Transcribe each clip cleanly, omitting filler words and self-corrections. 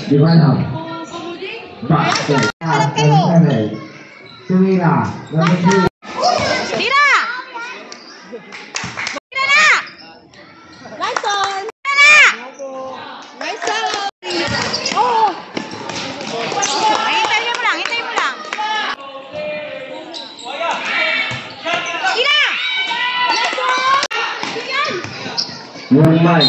Gimana? Basket. Tumira. Tira! Tira na! Lyson! Tira na! Lyson! Oh! Hintayin mo lang, hintayin mo lang. Tira! Lyson! Yung mic.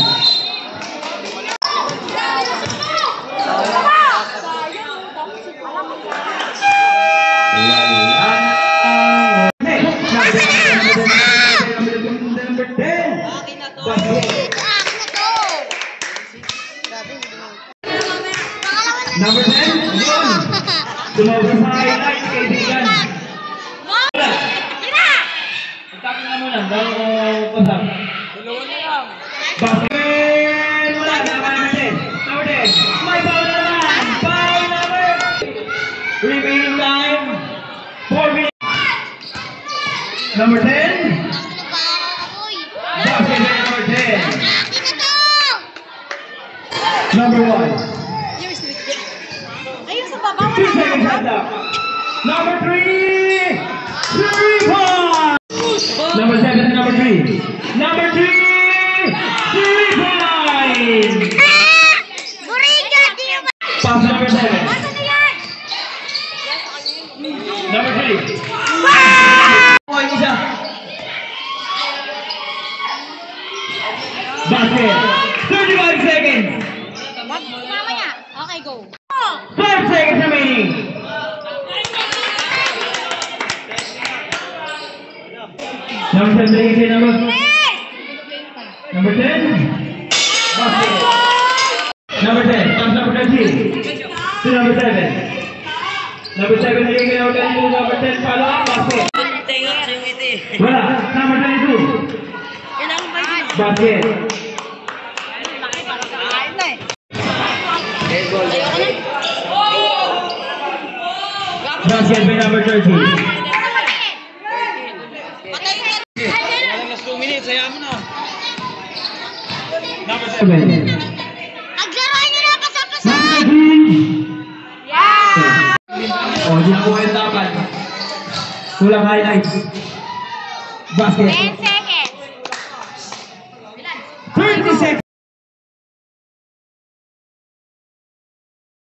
Number 10, yun! Tumawag sa highlight, kaibigan. Pagtapin na muna, bago ko pasap. Bakit? Wala na, number 10. Number 10. May foul na naman! Foul number! Remaining time, 4 minutes. Number 10. Bakit number 10. Number 1. Ayun sa baba, 2 seconds left. Number 3! 3 points! Number 7 and number 3. Number 3! 3 points! Pass number 7. Number 3. Point isa. Basket. 35 seconds. Mamaya. Okay, go. 5 seconds remaining. Number 10, number 10. Basket. Number 10, pass number 13. To number 7. Number 7, nagiging out to number 10, follow up, basket. Wala, number 22. Basket. Basket by number 30. Number 7. Aglaruin nyo na, pasapasa! Oh, di ako kayo dapat. Kulang highlights. Basket. 10 seconds!